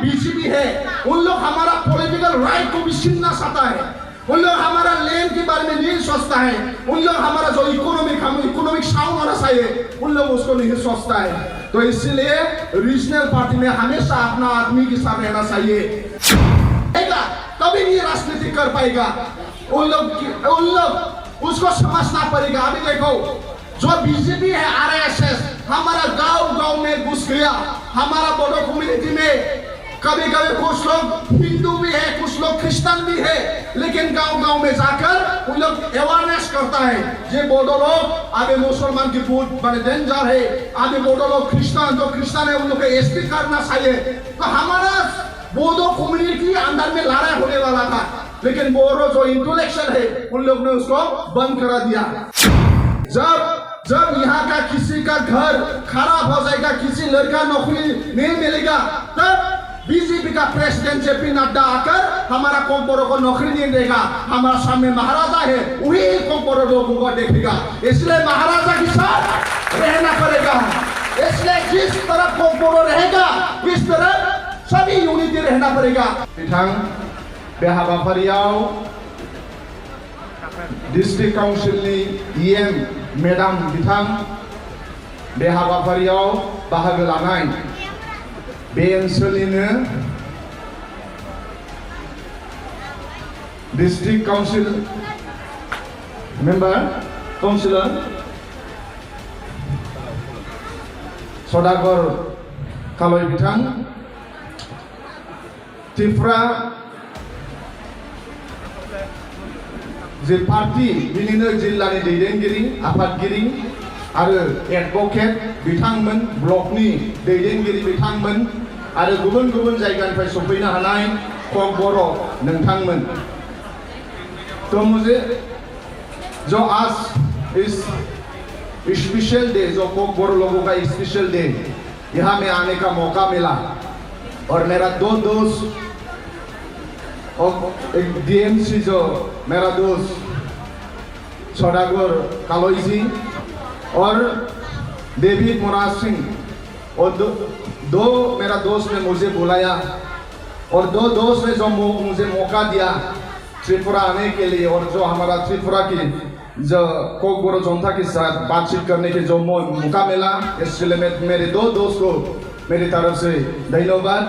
BJP है, उन लोग हमारा पॉलिटिकल राइट को भी छीनना चाहता है। उन लोग हमारा लैंड के बारे में नहीं सोचता है। उन लोग हमारा जो इकोनॉमिक साउंड होना चाहिए, उन लोग उसको नहीं सोचता है। तो इसलिए रीजनल पार्टी में हमेशा अपना आदमी के साथ रहना चाहिए। कभी नहीं राजनीति कर पाएगा। उन लोग उसको समझना पड़ेगा। अभी देखो, जो बीजेपी है, आरएसएस हमारा गांव में घुस गया। हमारा बोडो कम्युनिटी में कभी कुछ लोग हिंदू भी है, कुछ लोग क्रिश्चियन भी है, लेकिन गांव में जाकर उन लोग अवेयरनेस करता है। ये बोडो लोग आगे मुसलमान की बहुत बड़े डेंजर है। आगे बोडो लोग जो क्रिश्चियन है, उन लोग को एसपी करना चाहिए। तो हमारा बोडो कम्युनिटी अंदर में लड़ाई होने वाला था, लेकिन बोडो जो इंटेलेक्चुअल है, उन लोग ने उसको बंद करा दिया। जब यहाँ का किसी का घर खराब हो जाएगा, किसी लड़का नौकरी नहीं मिलेगा, तब बीजेपी का प्रेसिडेंट जेपी नड्डा आकर हमारा कोंपोरो को नौकरी नहीं देगा। हमारा सामने महाराजा है, वही कोंपोरो लोगों को देखेगा। इसलिए महाराजा के साथ रहना पड़ेगा। इसलिए जिस तरफ कोंपोरो रहेगा, इस तरफ सभी यूनिटी रहना पड़ेगा। बेहाबाफारियाव डिस्ट्रिक्ट काउंसिलनि EM मेडाम बिथां बे हाबाफारियाव बाहागो लानाय बे ओनसोलनिनो डिस्ट्रिक्ट काउंसिल मेम्बार काउंसिलर सदागर कालय बिथां, त्रिपुरा जे पार्टी बिनिनो जिल्लानि दैदेनगिरि आफादगिरि आरो एडभोकेट बिथांमोन, ब्लकनि दैदेनगिरि बिथांमोन आरो गुबुन जायगानिफ्राय सफैनो हानाय ककबर' नोंथांमोन। तो मुझे जो आज इस स्पेशल डे, जो ककबर' लोगों का स्पेशल डे, यहाँ में आने का मौका मिला और मेरा दो दोस्त और एक DMC जो मेरा दोस्त सदागर कालय जी और डेविड मोराज सिंह और दो मेरा दोस्त ने मुझे बुलाया और दो दोस्त ने जो मुझे मौका दिया त्रिपुरा आने के लिए, और जो हमारा त्रिपुरा की जो ककबर' जनता के साथ बातचीत करने के जो मौका मिला, इसलिए मेरे दो दोस्त को मेरी तरफ से धन्यवाद।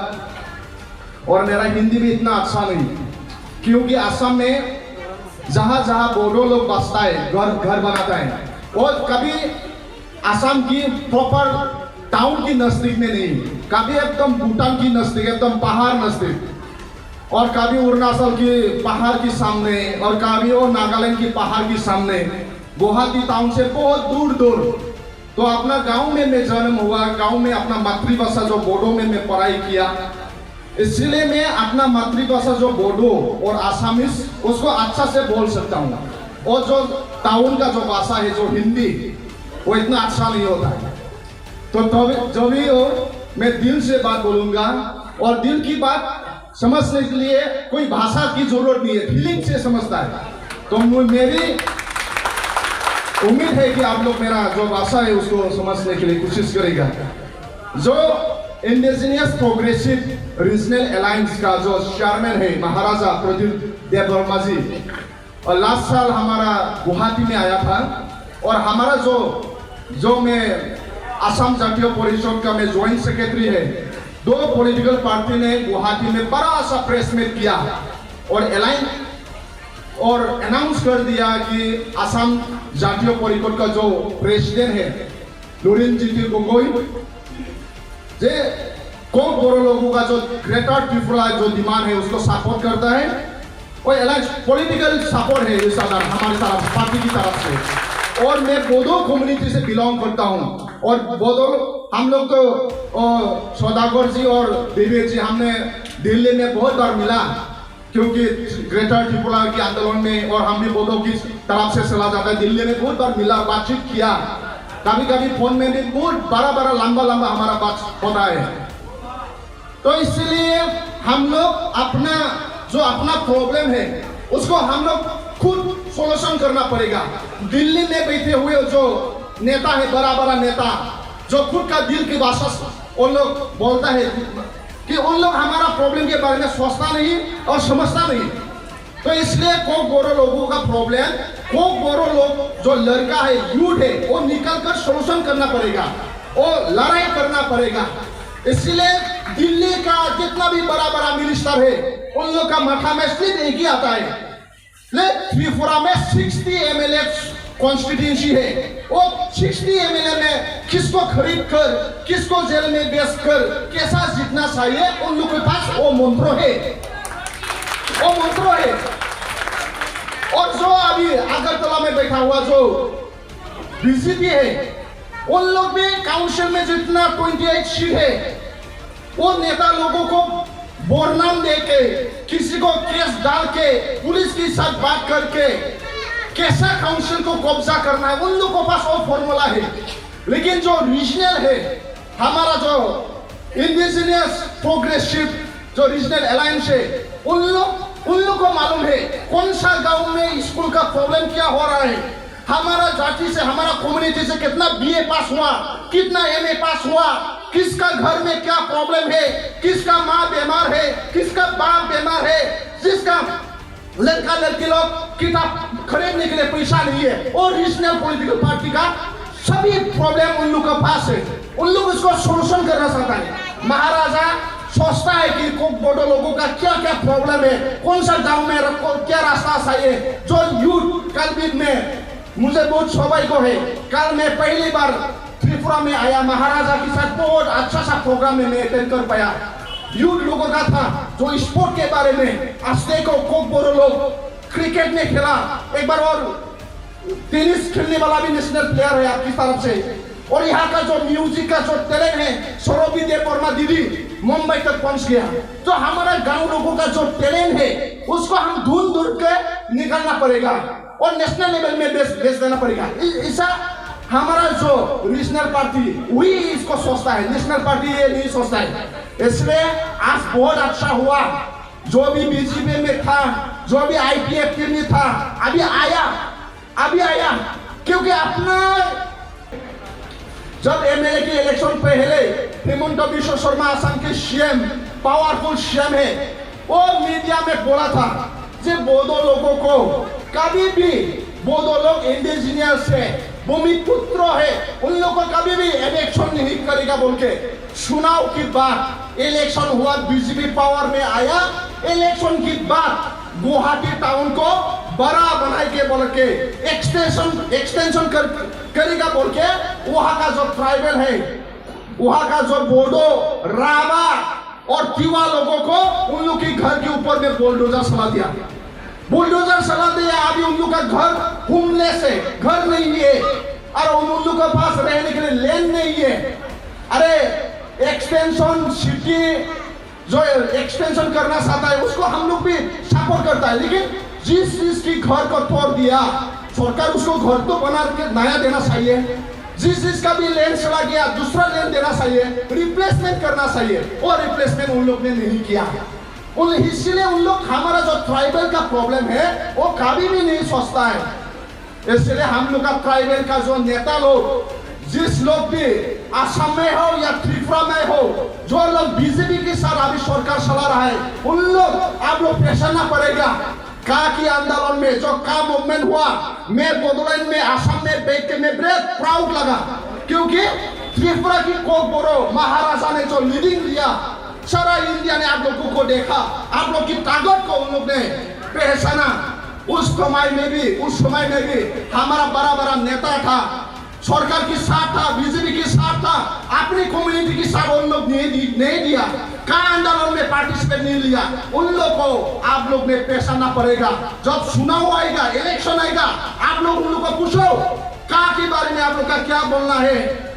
और मेरा हिंदी भी इतना अच्छा नहीं, क्योंकि असम में जहाँ बोडो लोग बसता है, घर बनाता है, और कभी असम की प्रॉपर टाउन की नजदीक में नहीं, कभी एकदम भूटान की नजदीक, एकदम पहाड़ नजदीक, और कभी अरुणाचल की पहाड़ के सामने, और कभी वो नागालैंड की पहाड़ के सामने, गुवाहाटी टाउन से बहुत दूर। तो अपना गांव में मैं जन्म हुआ, गांव में अपना मातृभाषा जो बोडो में मैं पढ़ाई किया, इसलिए मैं अपना मातृभाषा जो बोडो और आसामीज उसको अच्छा से बोल सकता हूँ। और जो टाउन का जो भाषा है, जो हिंदी, वो इतना अच्छा नहीं होता है। तो जो भी हो, मैं दिल से बात बोलूँगा, और दिल की बात समझने के लिए कोई भाषा की जरूरत नहीं है, फीलिंग से समझता है। तो मेरी उम्मीद है कि आप लोग मेरा जो भाषा है उसको समझने के लिए कोशिश करेगा। जो इंडिजिनियस प्रोग्रेसिव रीजनल अलायंस का जो चेयरमैन है महाराजा प्रदीप देववर्मा जी, और लास्ट साल हमारा गुवाहाटी में आया था, और हमारा जो मैं असम जातीय परिषद का मैं ज्वाइंट सेक्रेटरी है, दो पॉलिटिकल पार्टी ने गुवाहाटी में बड़ा सा प्रेस मीट किया और अनाउंस कर दिया कि असम जातीय परिषद का जो प्रेसिडेंट है लुरिन जीती गोगोई, जे ककबर' लोगों का जो ग्रेटर त्रिपुरा जो डिमांड है उसको सपोर्ट करता है, और अलायंस पॉलिटिकल सपोर्ट है इस हमारी तरफ, पार्टी की तरफ से। और मैं बोडो कम्युनिटी से बिलोंग करता हूँ, और बोडो हम लोग तो सदागर जी और डेविड जी हमने दिल्ली में बहुत बार मिला, क्योंकि ग्रेटर त्रिपुरा के आंदोलन में, और हम भी बोडो की तरफ से चला जाता है, दिल्ली में बहुत बार मिला, बातचीत किया, कभी फोन में भी बहुत बड़ा लंबा हमारा बात होता है। तो इसलिए हम लोग अपना प्रॉब्लम है उसको हम लोग खुद सॉल्यूशन करना पड़ेगा। दिल्ली में बैठे हुए जो नेता है, बड़ा नेता, जो खुद का दिल की भाषा वो लोग बोलता है कि उन लोग हमारा प्रॉब्लम के बारे में सोचता नहीं और समझता नहीं। तो इसलिए कोक बोरो लोगों का प्रॉब्लम, कोक बोरो लोग जो लड़का है, यूथ है, वो निकल कर सोल्यूशन करना पड़ेगा, वो लड़ाई करना पड़ेगा। इसलिए दिल्ली का जितना भी बड़ा बड़ा मिनिस्टर है, उन लोग का माथा में सिर्फ एक ही आता है, त्रिपुरा में 60 एमएलए कॉन्स्टिट्यूंसी है, वो 60 एमएलए में किसको खरीद कर, किसको जेल में बेच कर कैसा जीतना चाहिए, उन लोगों के पास वो मंत्र है, वो मंत्र है। और जो अभी अगरतला में बैठा हुआ जो बीजेपी है, उन लोग भी काउंसिल में जितना 28 सीट है, वो नेता लोगों को बोरनाम दे के, किसी को केस डाल के, पुलिस के साथ बात करके कैसा काउंसिल को कब्जा करना है, उन लोगों के पास वो फॉर्मूला है। लेकिन जो रीजनल है, हमारा जो इंडिजिनियस प्रोग्रेसिव जो रीजनल अलायंस है, उन लोग को मालूम है कौन सा गांव में स्कूल का प्रॉब्लम क्या हो रहा है, हमारा जाति से, हमारा कम्युनिटी से कितना बीए पास हुआ, कितना एमए पास हुआ, किसका घर में क्या प्रॉब्लम है, किसका माँ बीमार है, किसका बाप बीमार है, जिसका लड़का लड़की लोग किताब खरीदने के लिए पैसा नहीं है, और रीजनल पॉलिटिकल पार्टी का सभी प्रॉब्लम उन लोग के पास है, उन लोग उसको सोल्यूशन करना चाहता है। महाराजा सोचता है कि कोक बोडो लोगों का क्या क्या प्रॉब्लम है, कौन सा गांव में रखो, क्या रास्ता चाहिए। जो यूथ कल में मुझे बहुत सौभाग्य है, कल मैं पहली बार त्रिपुरा में आया, महाराजा के साथ बहुत अच्छा सा प्रोग्राम में मैं अटेंड कर पाया। यूथ लोगों का था जो स्पोर्ट के बारे में, आज देखो कोक बोरो लोग क्रिकेट में खेला एक बार, और टेनिस खेलने वाला भी नेशनल प्लेयर है आपकी तरफ से। और यहाँ का जो म्यूजिक का जो टैलेंट है, सौरभी देव वर्मा दीदी मुंबई तक पहुंच गया। तो हमारा गांव लोगों का जो टैलेंट है, उसको हम ढूंढ ढूंढ के निकालना पड़ेगा और नेशनल लेवल में बेच देना पड़ेगा। ऐसा हमारा जो रीजनल पार्टी वही इसको सोचता है, नेशनल पार्टी ये नहीं सोचता है। इसलिए आज बहुत अच्छा हुआ, जो भी बीजेपी में था, जो भी आईपीएफ में था, अभी आया, क्योंकि अपना जब एमएलए की इलेक्शन पहले हेमंत बिश्व शर्मा असम के सीएम, पावरफुल सीएम है, वो मीडिया में बोला था कि बोडो लोगों को कभी भी, बोडो लोग इंडिजिनियस है, भूमिपुत्र है, उन लोगों को कभी भी इलेक्शन नहीं करेगा बोल के। चुनाव की बात, इलेक्शन हुआ, बीजेपी पावर में आया, इलेक्शन की बात गुवाहाटी टाउन को बड़ा बनाए के बोल के, एक्सटेंशन करेगा बोल के, वहां का जो ट्राइबल है, वहां का जो बोडो, रावा और तिवा लोगों को उन लोग के घर के ऊपर में बुलडोजर चला दिया। अभी उन लोग का घर होमलेस है, घर नहीं है, और उन लोग के पास रहने के लिए लैंड नहीं है। अरे एक्सटेंशन सिटी जो एक्सटेंशन करना चाहता है, उसको हम लोग भी सपोर्ट करता है, लेकिन जिस की घर को तोड़ दिया, सरकार उसको घर तो बना के नया देना चाहिए। जिसका भी लैंड चला गया, दूसरा लैंड देना चाहिए, रिप्लेसमेंट करना चाहिए, और रिप्लेसमेंट उन लोग ने नहीं किया। इसलिए उन लोग, हमारा जो ट्राइबल का प्रॉब्लम है वो कभी भी नहीं सोचता है। इसलिए हम लोग का ट्राइबल का जो नेता लोग, जिस लोग भी असम में हो या त्रिपुरा में हो, जो लोग बीजेपी के साथ अभी सरकार चला रहा है, उन लोग आप लोग पहचानना पड़ेगा। का की आंदोलन में जो का मूवमेंट हुआ, मैं बोडोलैंड में, असम में बैठ के मैं बहुत प्राउड लगा, क्योंकि त्रिपुरा की कोक बोरो महाराजा ने जो लीडिंग दिया, सारा इंडिया ने आप लोगों को देखा, आप लोग की ताकत को उन लोग ने पहचाना। उस समय में भी हमारा बड़ा बड़ा नेता था, सरकार के साथ था, बीजेपी के साथ था, अपनी कम्युनिटी के साथ उन लोग नहीं दिया, का आंदोलन में पार्टिसिपेट नहीं लिया। उन लोग को आप लोग ने पहचानना पड़ेगा। जब चुनाव आएगा, इलेक्शन आएगा, आप लोग उन लोग को पूछो का के बारे में आप लोग का क्या बोलना है।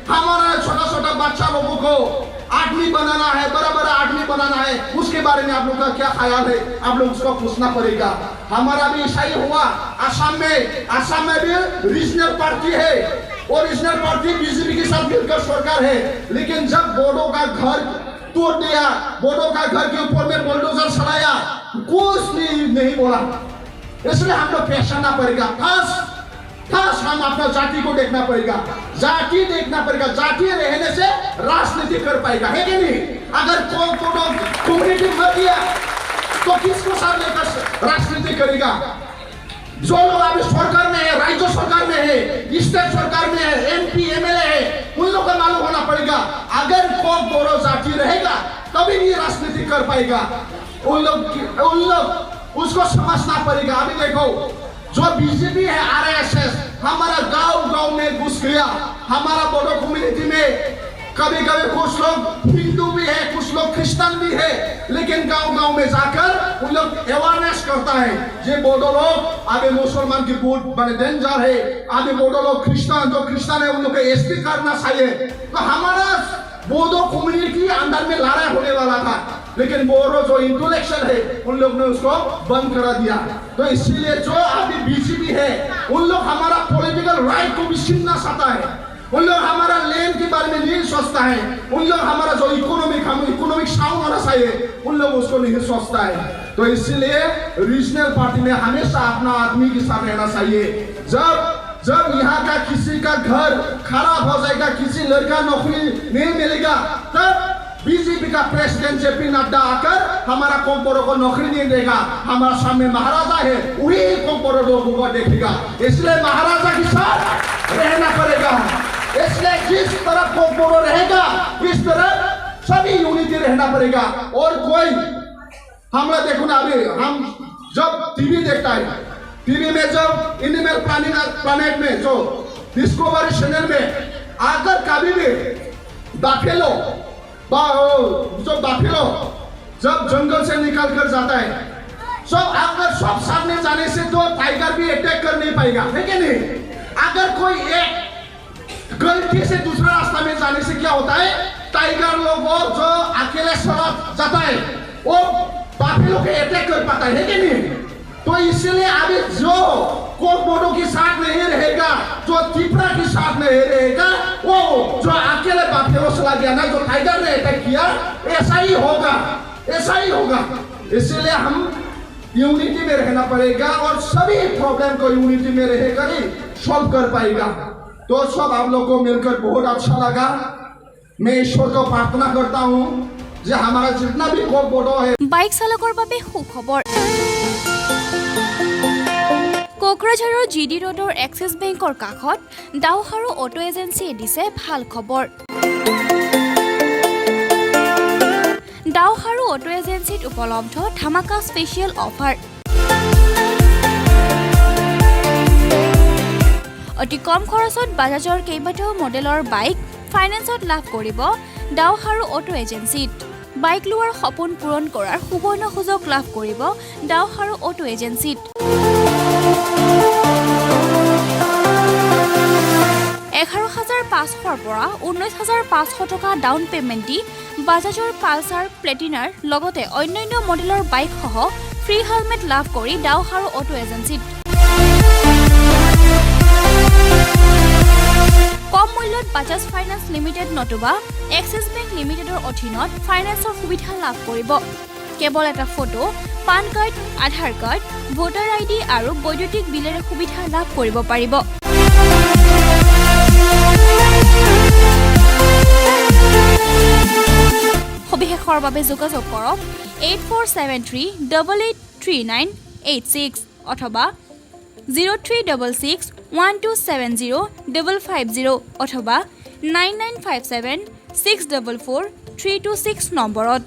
हमारा छोटा छोटा बच्चा लोगों को आदमी बनाना है, बड़ा बड़ा आदमी बनाना है, उसके बारे में आप लोग का क्या ख्याल है, आप लोग उसको पूछना पड़ेगा। हमारा भी ऐसा ही हुआ असम में भी रीजनल पार्टी है, और रीजनल पार्टी बीजेपी के साथ मिलकर सरकार है, लेकिन जब बोडो का घर तोड़ दिया, बोडो का घर के ऊपर में बुलडोजर चलाया, कुछ नहीं बोला। इसलिए हम लोग पहचानना पड़ेगा। फर्स्ट हम अपना जाति को देखना पड़ेगा, जाति देखना पड़ेगा। जाति रहने से राजनीति कर पाएगा, है कि नहीं? अगर कम्युनिटी मर गया तो किसको साथ लेकर राजनीति करेगा? जो लोग अभी सरकार में है, राज्य सरकार में है, स्टेट सरकार में है, MP MLA है, उन लोगों को मालूम होना पड़ेगा। अगर कोई बोरो जाति रहेगा तभी नहीं राजनीति कर पाएगा। उन लोग उसको समझना पड़ेगा। अभी देखो जो बीजेपी है, RSS हमारा गांव में घुस गया, हमारा बोडो कम्युनिटी में। कभी कभी कुछ लोग हिंदू भी है, कुछ लोग क्रिश्चियन भी है, लेकिन गांव में जाकर उन लोग अवेयरनेस करता है। ये बोडो लोग अभी मुसलमान की बहुत बड़े डेंजर है, अभी बोडो लोग क्रिश्चियन जो क्रिश्चियन है उन लोग को एसपी करना चाहिए। तो हमारा बोडो कम्युनिटी अंदर में लड़ाई होने वाला था, लेकिन बोडो जो इंटेलेक्चुअल है उन लोग ने उसको बंद करा दिया। तो इसीलिए जो अभी बीजेपी है उन लोग हमारा पॉलिटिकल राइट को भी छीनना चाहता है, उन लोग हमारा लैंड के बारे में नहीं सोचता है, उन लोग हमारा जो इकोनॉमिक साउंड होना चाहिए उन लोग उसको नहीं सोचता है। तो इसलिए रीजनल पार्टी में हमेशा अपना आदमी के साथ रहना चाहिए। जब यहाँ का किसी का घर खराब हो जाएगा, किसी लड़का नौकरी नहीं मिलेगा, तब बीजेपी का प्रेसिडेंट JP नड्डा आकर हमारा कोम्पोरो को नौकरी नहीं देगा। हमारा सामने महाराजा है, वही कोम्पोरो लोगों को देखेगा। इसलिए महाराजा के साथ रहना पड़ेगा। इसलिए जिस तरफ कोम्पोरो रहेगा इस तरफ सभी यूनिटी रहना पड़ेगा। और कोई हमरा देखो ना, अभी हम जब टीवी देखता है, टीवी में जब एनिमल प्लैनेट में जो डिस्कवरी चैनल में आकर कभी भी बाफेलो जब जंगल से निकल कर जाता है, अगर सब सामने जाने से तो टाइगर भी अटैक कर नहीं पाएगा, है कि नहीं? अगर कोई एक गलती से दूसरा रास्ता में जाने से क्या होता है, टाइगर लोग जो अकेले सड़क जाता है वो बाफेलो के अटैक कर पाता है कि नहीं? तो इसलिए अभी जो कोम्पोरो के साथ नहीं रहेगा, जो त्रिपुरा के साथ नहीं रहेगा, वो जो अकेले बाफेलो चला गया ना, जो टाइगर ने अटैक किया, ऐसा ही होगा। इसलिए हम यूनिटी में रहना पड़ेगा और सभी प्रॉब्लम को यूनिटी में रहेगा ही सॉल्व कर पाएगा। तो सब आप लोग को मिलकर बहुत अच्छा लगा। मैं ईश्वर को प्रार्थना करता हूँ जो हमारा जितना भी कोम्पोरो है। बाइक चालকৰ বাবে সুখবৰ। কোকৰাঝাৰৰ GD ৰোডৰ এক্সিছ বেংকৰ কাষত দাওহাৰু অটো এজেন্সিয়ে দিছে ভাল খবৰ। দাওহাৰু অটো এজেন্সিত উপলব্ধ ধামাকা স্পেচিয়েল অফাৰ। অতি কম খৰচত বাজাজৰ কেইবাটাও মডেলৰ বাইক ফাইনেন্সত লাভ কৰিব দাওহাৰু অটো এজেন্সিত। বাইক লোৱাৰ সপোন পূৰণ কৰাৰ সুবৰ্ণ সুযোগ লাভ কৰিব দাওহাৰু অটো এজেন্সিত। 11,500 পৰা 19,500 টকা ডাউন পেমেণ্ট দি বাজাজৰ পালচাৰ প্লেটিনাৰ লগতে অন্যান্য মডেলৰ বাইক সহ ফ্ৰী হেলমেট লাভ কৰি দাওহাৰু অটো এজেন্সিত। কম মূল্যত বাজাজ ফাইনেন্স লিমিটেড নতুবা এক্সিছ বেংক লিমিটেডৰ অধীনত ফাইনেন্সৰ সুবিধা লাভ কৰিব। কেৱল এটা ফটো, পান কাৰ্ড, আধাৰ কাৰ্ড, ভোটাৰ ID আৰু বৈদ্যুতিক বিলেৰে সুবিধা লাভ কৰিব পাৰিব। সবিশেষৰ বাবে যোগাযোগ কৰক 8473883986 অথবা 0366127050 অথবা 9957644326 নম্বৰত।